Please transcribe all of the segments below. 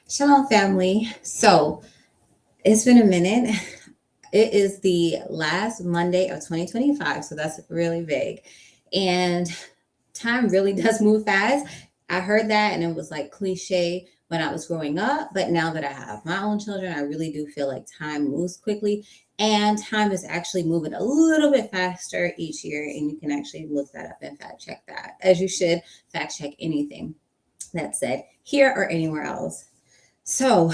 Shalom, family. So it's been a minute. It is the last Monday of 2025, so that's really big. And time really does move fast. I heard that and it was like cliche when I was growing up, but now that I have my own children, I really do feel like time moves quickly. And time is actually moving a little bit faster each year. And you can actually look that up and fact check that, as you should fact check anything that's said here or anywhere else. So,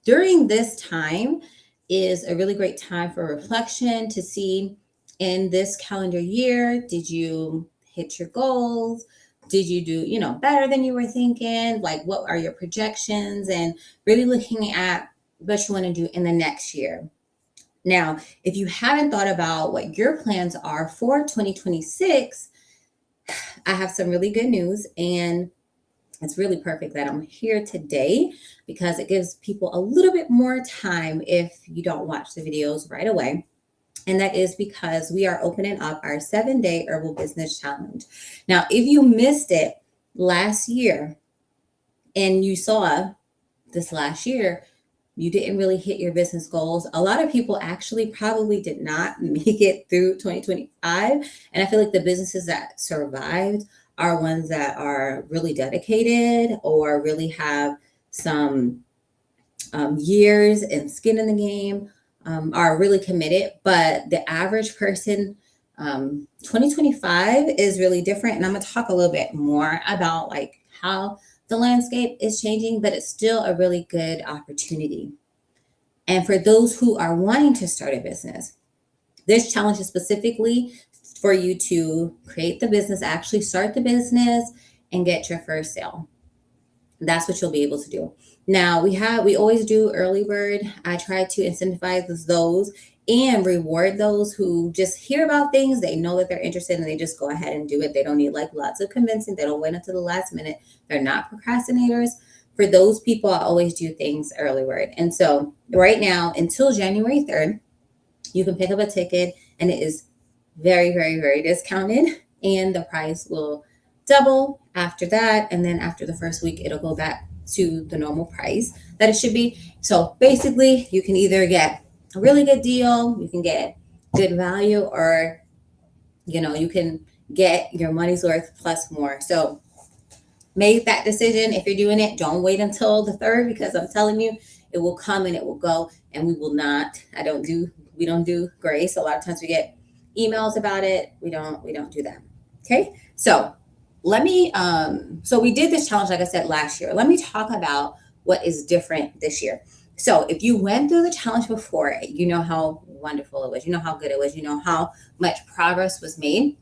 during this time is a really great time for reflection to see in this calendar year, did you hit your goals? Did you do, better than you were thinking? Like, what are your projections? And really looking at what you want to do in the next year. Now, if you haven't thought about what your plans are for 2026, I have some really good news. And it's really perfect that I'm here today because it gives people a little bit more time if you don't watch the videos right away. And that is because we are opening up our 7-day herbal business challenge. Now, if you missed it last year and you saw this last year, you didn't really hit your business goals. A lot of people actually probably did not make it through 2025. And I feel like the businesses that survived are ones that are really dedicated or really have some years and skin in the game, are really committed. But the average person, 2025 is really different. And I'm going to talk a little bit more about like how the landscape is changing, but it's still a really good opportunity. And for those who are wanting to start a business, this challenge is specifically for you to create the business, actually start the business, and get your first sale. That's what you'll be able to do. Now we always do early bird. I try to incentivize those and reward those who just hear about things. They know that they're interested and they just go ahead and do it. They don't need like lots of convincing. They don't wait until the last minute. They're not procrastinators. For those people, I always do things early bird. And so right now until January 3rd, you can pick up a ticket and it is very, very, very discounted. And the price will double after that. And then after the first week, it'll go back to the normal price that it should be. So basically, you can either get a really good deal, you can get good value, or you can get your money's worth plus more. So make that decision. If you're doing it, don't wait until the 3rd, because I'm telling you, it will come and it will go, and we will not. We don't do grace. A lot of times we get emails about it. We don't do that. Okay, so let me so we did this challenge, like I said, last year. Let me talk about what is different this year. So if you went through the challenge before, you know how wonderful it was, you know how good it was, you know how much progress was made.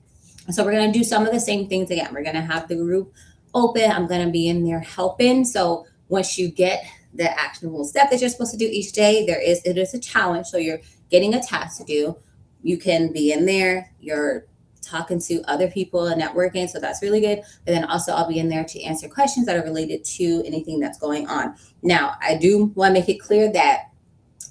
So we're going to do some of the same things again. We're going to have the group open. I'm going to be in there helping. So once you get the actionable step that you're supposed to do each day, it is a challenge. So you're getting a task to do. You can be in there. You're talking to other people and networking. So that's really good. But then also I'll be in there to answer questions that are related to anything that's going on. Now, I do want to make it clear that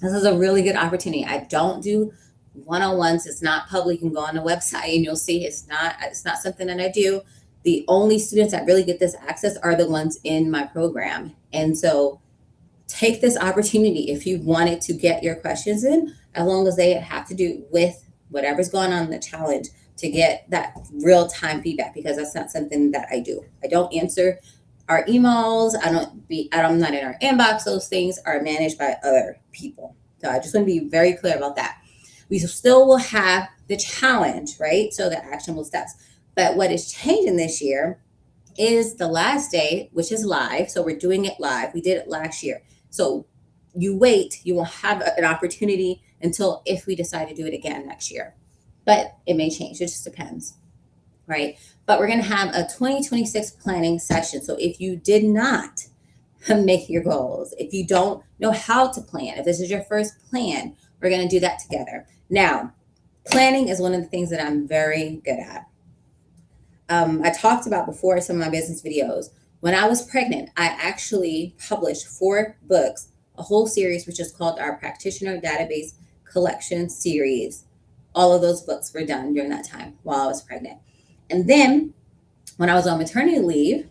this is a really good opportunity. I don't do one-on-ones. It's not public. You can go on the website and you'll see it's not something that I do. The only students that really get this access are the ones in my program. And so take this opportunity if you wanted to get your questions in, as long as they have to do with whatever's going on in the challenge, to get that real-time feedback, because that's not something that I do. I don't answer our emails. I'm not in our inbox. Those things are managed by other people. So I just want to be very clear about that. We still will have the challenge, right? So the actionable steps. But what is changing this year is the last day, which is live. So we're doing it live. We did it last year. So you won't have an opportunity until if we decide to do it again next year. But it may change. It just depends, right? But we're going to have a 2026 planning session. So if you did not make your goals, if you don't know how to plan, if this is your first plan, we're going to do that together. Now, planning is one of the things that I'm very good at. I talked about before in some of my business videos. When I was pregnant, I actually published 4 books, a whole series, which is called our Practitioner Database Collection Series. All of those books were done during that time while I was pregnant. And then when I was on maternity leave,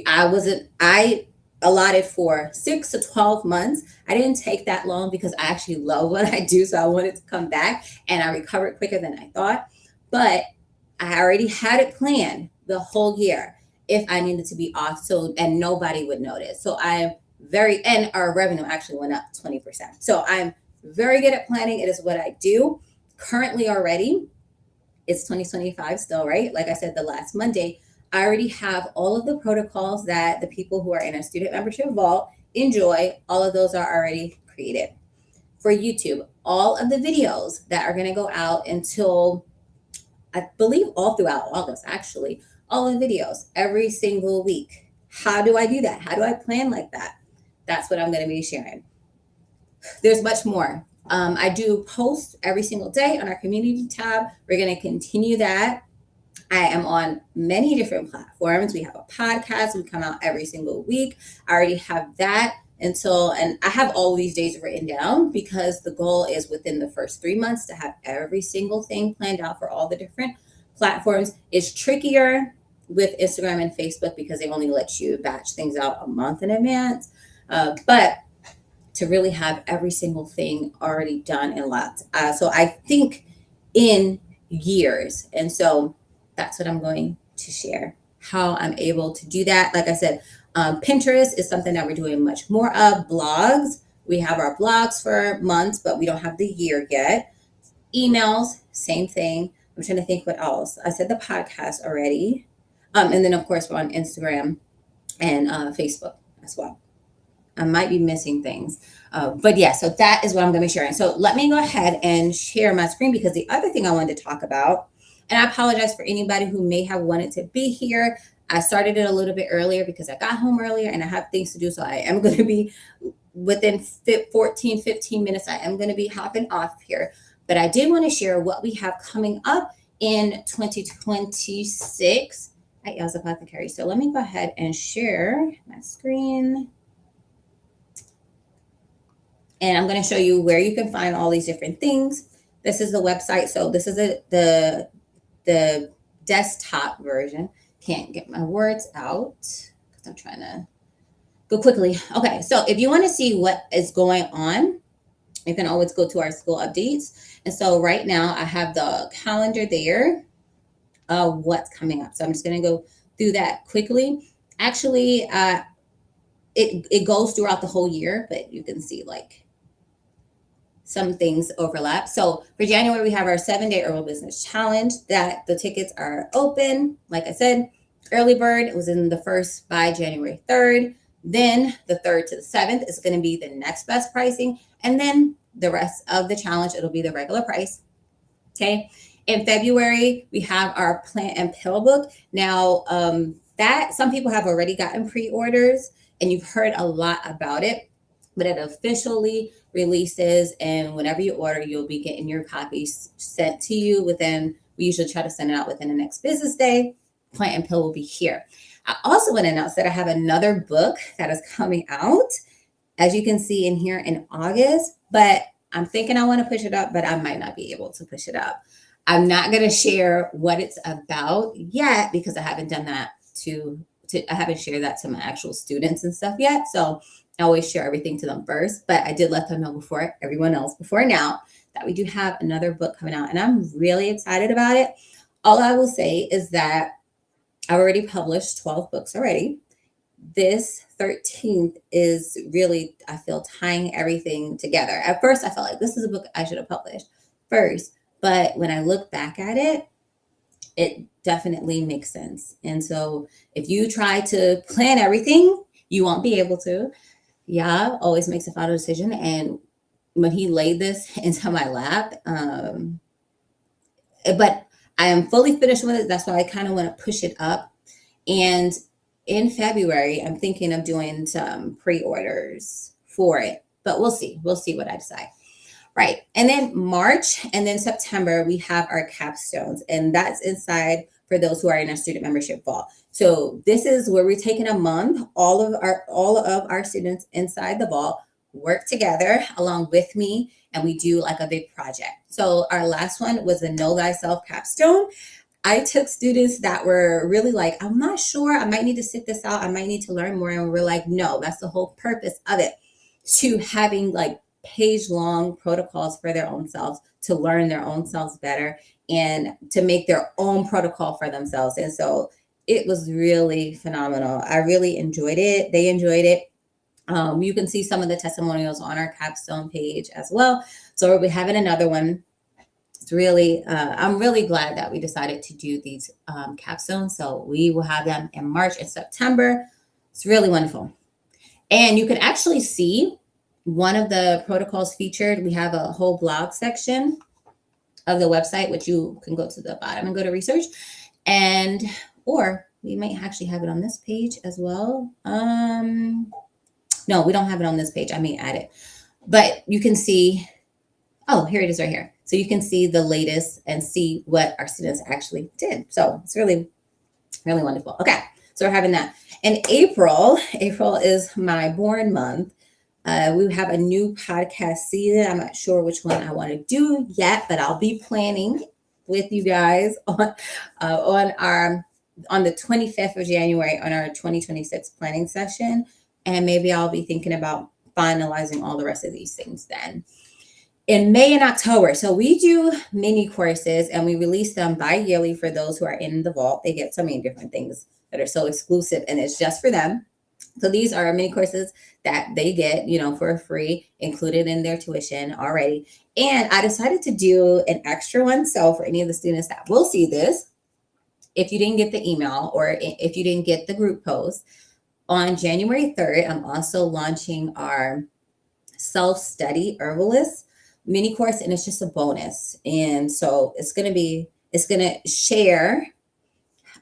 I allotted for 6 to 12 months. I didn't take that long because I actually love what I do. So I wanted to come back, and I recovered quicker than I thought. But I already had it planned the whole year if I needed to be off, so and nobody would notice. So I'm very, and our revenue actually went up 20%. So I'm very good at planning. It is what I do currently already. It's 2025 still, right? Like I said, the last Monday, I already have all of the protocols that the people who are in a student membership vault enjoy. All of those are already created. For YouTube, all of the videos that are going to go out until, I believe, all throughout August, actually, all the videos every single week. How do I do that? How do I plan like that? That's what I'm going to be sharing. There's much more. I do post every single day on our community tab. We're going to continue that. I am on many different platforms. We have a podcast. We come out every single week. I already have that and I have all these days written down because the goal is within the first 3 months to have every single thing planned out for all the different platforms. It's trickier with Instagram and Facebook because they only let you batch things out a month in advance. But to really have every single thing already done and locked. So I think in years. And so that's what I'm going to share, how I'm able to do that. Like I said, Pinterest is something that we're doing much more of. Blogs, we have our blogs for months, but we don't have the year yet. Emails, same thing. I'm trying to think what else. I said the podcast already. And then, of course, we're on Instagram and Facebook as well. I might be missing things. But yeah, so that is what I'm going to be sharing. So let me go ahead and share my screen because the other thing I wanted to talk about, and I apologize for anybody who may have wanted to be here. I started it a little bit earlier because I got home earlier and I have things to do. So I am going to be within 15 minutes. I am going to be hopping off here. But I did want to share what we have coming up in 2026 at Yale's Apothecary. So let me go ahead and share my screen. And I'm going to show you where you can find all these different things. This is the website. So this is the desktop version. Can't get my words out because I'm trying to go quickly. Okay, so if you want to see what is going on, you can always go to our school updates. And so right now I have the calendar there of what's coming up. So I'm just going to go through that quickly. Actually, it goes throughout the whole year, but you can see like some things overlap. So for January, we have our 7-day Herbal Business Challenge that the tickets are open. Like I said, early bird was in the first by January 3rd. Then the 3rd to the 7th is going to be the next best pricing. And then the rest of the challenge, it'll be the regular price. Okay. In February, we have our Plant and Pill book. Now, that some people have already gotten pre-orders and you've heard a lot about it, but it officially releases, and whenever you order, you'll be getting your copies sent to you within, we usually try to send it out within the next business day. Plant and Pill will be here. I also want to announce that I have another book that is coming out, as you can see in here in August, but I'm thinking I want to push it up, but I might not be able to push it up. I'm not going to share what it's about yet because I haven't done that I haven't shared that to my actual students and stuff yet. So I always share everything to them first, but I did let them know before everyone else before now that we do have another book coming out and I'm really excited about it. All I will say is that I've already published 12 books already. This 13th is really, I feel, tying everything together. At first, I felt like this is a book I should have published first, but when I look back at it, it definitely makes sense. And so if you try to plan everything, you won't be able to. Yeah, always makes a final decision. And when he laid this into my lap, but I am fully finished with it. That's why I kind of want to push it up. And in February, I'm thinking of doing some pre-orders for it, but we'll see. We'll see what I decide. Right. And then March and then September, we have our capstones, and that's inside for those who are in our student membership vault. So this is where we're taking a month. All of our students inside the vault work together along with me, and we do like a big project. So our last one was the Know Thyself capstone. I took students that were really like, I'm not sure, I might need to sit this out, I might need to learn more. And we're like, no, that's the whole purpose of it, to having like page long protocols for their own selves, to learn their own selves better and to make their own protocol for themselves. And so it was really phenomenal. I really enjoyed it. They enjoyed it. You can see some of the testimonials on our capstone page as well. So we'll be having another one. It's really, I'm really glad that we decided to do these capstones. So we will have them in March and September. It's really wonderful. And you can actually see one of the protocols featured. We have a whole blog section of the website, which you can go to the bottom and go to research. And, or we might actually have it on this page as well. No, we don't have it on this page. I may add it. But you can see, oh, here it is right here. So you can see the latest and see what our students actually did. So it's really, really wonderful. Okay, so we're having that. In April is my born month. We have a new podcast season. I'm not sure which one I want to do yet, but I'll be planning with you guys on the 25th of January on our 2026 planning session. And maybe I'll be thinking about finalizing all the rest of these things then. In May and October, so we do mini courses and we release them bi-yearly for those who are in the vault. They get so many different things that are so exclusive and it's just for them. So these are mini courses that they get, for free, included in their tuition already. And I decided to do an extra one. So for any of the students that will see this, if you didn't get the email or if you didn't get the group post, on January 3rd, I'm also launching our self-study herbalist mini course, and it's just a bonus. And so it's going to share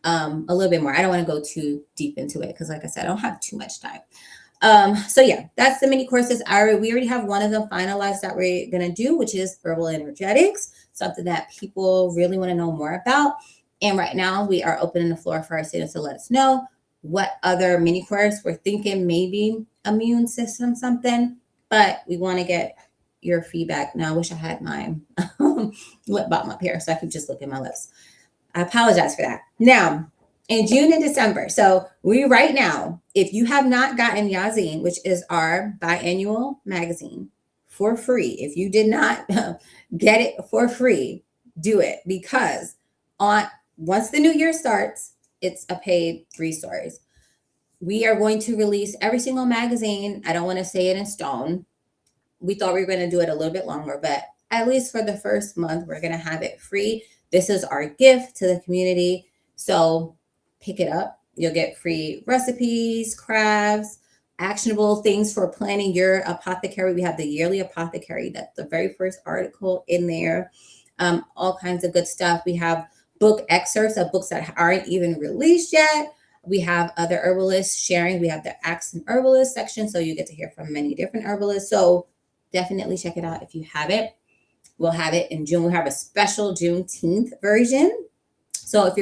a little bit more. I don't want to go too deep into it because, like I said, I don't have too much time. So yeah, that's the mini courses. We already have one of them finalized that we're going to do, which is herbal energetics, something that people really want to know more about. And right now we are opening the floor for our students to let us know what other mini course we're thinking, maybe immune system something, but we want to get your feedback. Now I wish I had my lip balm up here so I could just look at my lips. I apologize for that. Now, in June and December, so right now, if you have not gotten Yazine, which is our biannual magazine, for free, if you did not get it for free, do it, because once the new year starts, it's a paid resource. We are going to release every single magazine. I don't want to say it in stone. We thought we were going to do it a little bit longer, but at least for the first month, we're going to have it free. This is our gift to the community. So pick it up. You'll get free recipes, crafts, actionable things for planning your apothecary. We have the yearly apothecary. That's the very first article in there. All kinds of good stuff. We have book excerpts of books that aren't even released yet. We have other herbalists sharing. We have the Ask an Herbalist section, so you get to hear from many different herbalists. So definitely check it out if you haven't. We'll have it in June. We'll have a special Juneteenth version. So if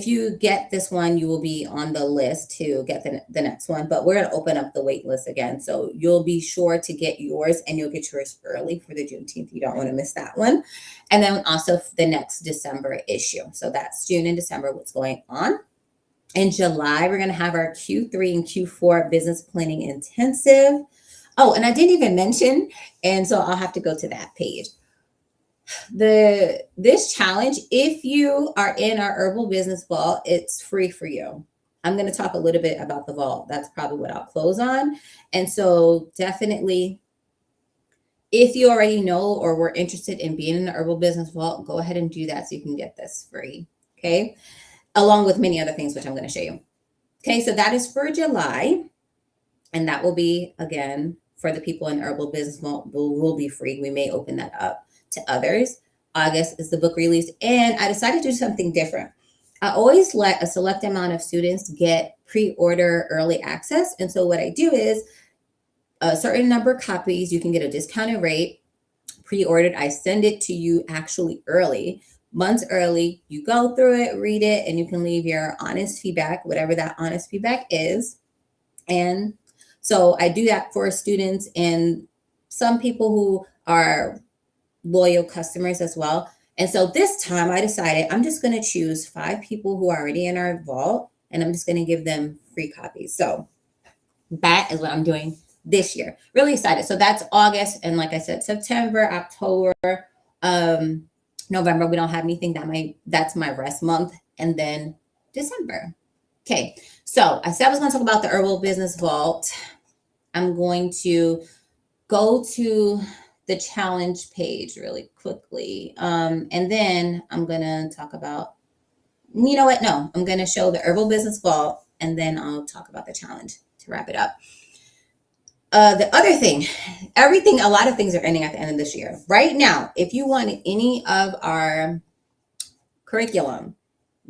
you get this one, you will be on the list to get the next one. But we're going to open up the wait list again. So you'll be sure to get yours, and you'll get yours early for the Juneteenth. You don't want to miss that one. And then also the next December issue. So that's June and December, what's going on. In July, we're going to have our Q3 and Q4 business planning intensive. Oh, and I didn't even mention, and so I'll have to go to that page. This challenge, if you are in our herbal business vault, it's free for you. I'm going to talk a little bit about the vault. That's probably what I'll close on. And so definitely, if you already know or were interested in being in the herbal business vault, go ahead and do that so you can get this free. Okay. Along with many other things, which I'm going to show you. Okay. So that is for July. And that will be, again, for the people in herbal business vault, will be free. We may open that up to others. August is the book release. And I decided to do something different. I always let a select amount of students get pre-order early access. And so what I do is a certain number of copies, you can get a discounted rate, pre-ordered. I send it to you actually early, months early. You go through it, read it, and you can leave your honest feedback, whatever that honest feedback is. And so I do that for students and some people who are loyal customers as well. And so this time I decided I'm just going to choose 5 people who are already in our vault, and I'm just going to give them free copies. So that is what I'm doing this year. Really excited. So that's August. And like I said, September, October, November, we don't have anything. That's my rest month. And then December. Okay. So I said I was going to talk about the Herbal Business Vault. I'm going to go to the challenge page really quickly. And then I'm going to talk about, you know what? No, I'm going to show the Herbal Business Vault, and then I'll talk about the challenge to wrap it up. The other thing, a lot of things are ending at the end of this year. Right now, if you want any of our curriculum,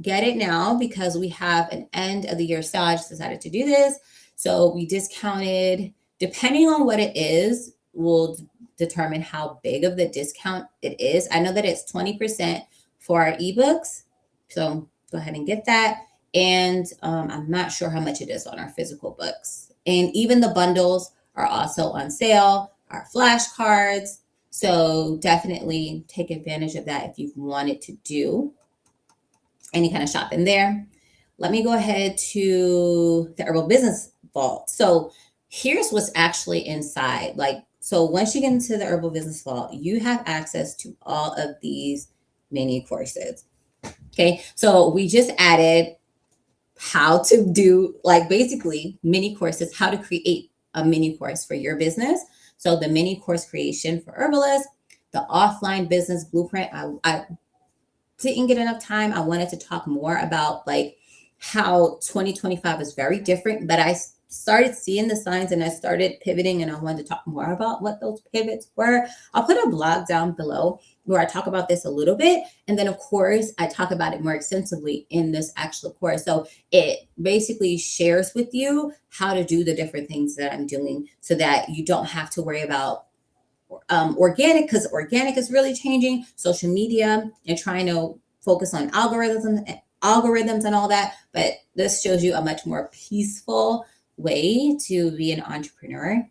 get it now, because we have an end of the year sale. I just decided to do this. So we discounted, depending on what it is, will determine how big of the discount it is. I know that it's 20% for our ebooks. So go ahead and get that. And I'm not sure how much it is on our physical books. And even the bundles are also on sale, our flashcards. So definitely take advantage of that if you've wanted to do any kind of shopping there. Let me go ahead to the Herbal Business Vault. So here's what's actually inside. So once you get into the Herbal Business Vault, you have access to all of these mini courses. Okay, so we just added how to do, basically mini courses, how to create a mini course for your business. So the mini course creation for herbalists, the offline business blueprint. I didn't get enough time. I wanted to talk more about how 2025 is very different, but I started seeing the signs and I started pivoting, and I wanted to talk more about what those pivots were. I'll put a blog down below where I talk about this a little bit. And then of course I talk about it more extensively in this actual course. So it basically shares with you how to do the different things that I'm doing so that you don't have to worry about organic, because organic is really changing, social media, and trying to focus on algorithms and all that. But this shows you a much more peaceful way to be an entrepreneur.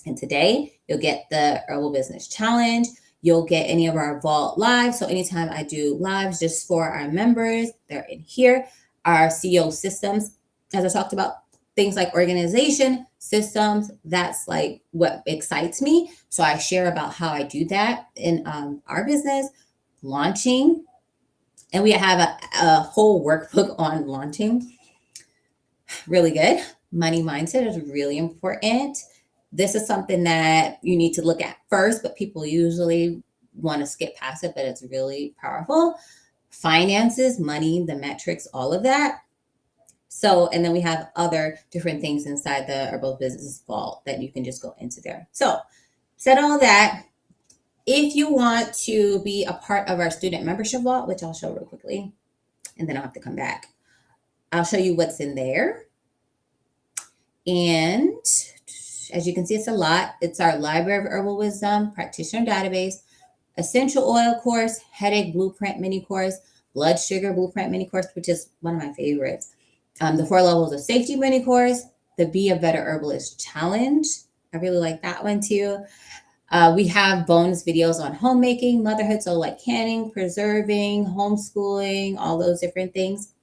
And today you'll get the Herbal Business Challenge. You'll get any of our Vault lives. So anytime I do lives just for our members, they're in here. Our CEO systems, as I talked about, things like organization systems, that's what excites me. So I share about how I do that in our business, launching. And we have a whole workbook on launching. Really good. Money mindset is really important. This is something that you need to look at first, but people usually want to skip past it, but it's really powerful. Finances, money, the metrics, all of that. So, and then we have other different things inside the Herbal Business Vault that you can just go into there. So, said all that. If you want to be a part of our student membership vault, which I'll show real quickly, and then I'll have to come back. I'll show you what's in there. And as you can see, it's a lot. It's our Library of Herbal Wisdom Practitioner Database, Essential Oil course, Headache Blueprint mini course, Blood Sugar Blueprint mini course, which is one of my favorites. The 4 Levels of Safety mini course, the Be a Better Herbalist Challenge. I really like that one too. We have bonus videos on homemaking, motherhood, so like canning, preserving, homeschooling, all those different things.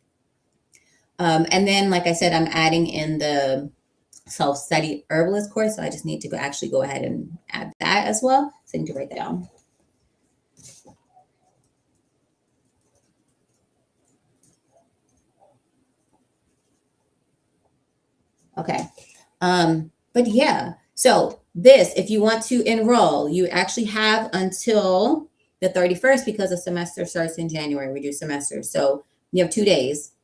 And then, like I said, I'm adding in the self-study herbalist course, so I just need to actually go ahead and add that as well. So I need to write that down. Okay. But yeah, so this, if you want to enroll, you actually have until the 31st because the semester starts in January. We do semesters. So you have 2 days.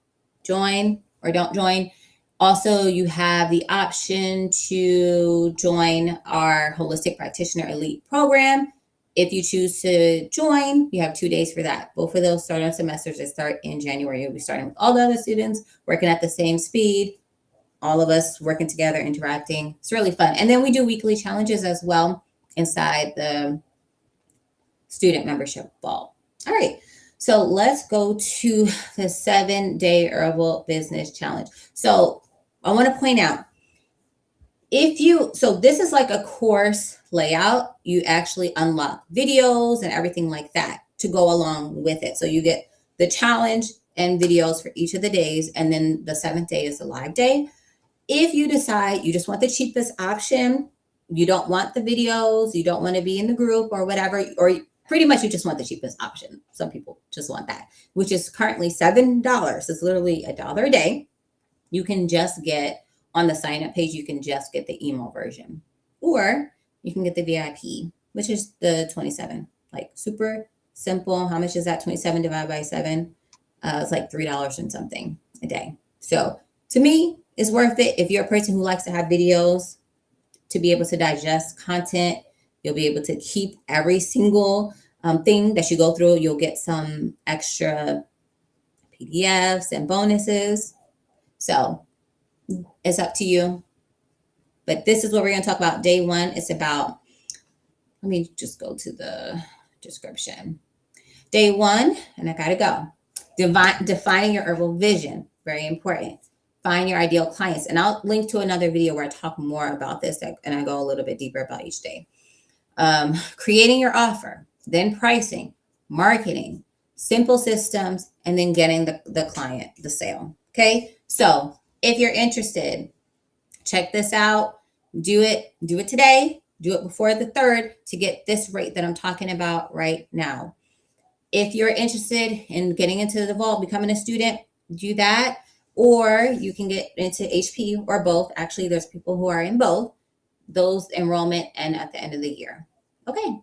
Join or don't join. Also, you have the option to join our Holistic Practitioner Elite program. If you choose to join, you have 2 days for that. Both of those start on semesters that start in January. You'll be starting with all the other students, working at the same speed, all of us working together, interacting. It's really fun. And then we do weekly challenges as well inside the student membership vault. All right. So let's go to the 7-day Herbal Business Challenge. So I want to point out, so this is like a course layout. You actually unlock videos and everything like that to go along with it. So you get the challenge and videos for each of the days, and then the 7th day is the live day. If you decide you just want the cheapest option, you don't want the videos, you don't want to be in the group or whatever, or pretty much you just want the cheapest option. Some people just want that, which is currently $7. It's literally $1 a day. You can just get on the sign up page, you can just get the email version, or you can get the VIP, which is the 27. Like super simple. How much is that? 27 divided by 7. It's like $3 and something a day. So to me, it's worth it. If you're a person who likes to have videos to be able to digest content, you'll be able to keep every single thing that you go through. You'll get some extra PDFs and bonuses. So it's up to you. But this is what we're going to talk about. Day 1, it's about, let me just go to the description. Day 1, and I got to go. Defining your herbal vision. Very important. Find your ideal clients. And I'll link to another video where I talk more about this and I go a little bit deeper about each day. Creating your offer, then pricing, marketing, simple systems, and then getting the client, the sale. Okay. So if you're interested, check this out. Do it today. Do it before the 3rd to get this rate that I'm talking about right now. If you're interested in getting into the vault, becoming a student, do that. Or you can get into HP or both. Actually, there's people who are in both, those enrollment and at the end of the year. Okay.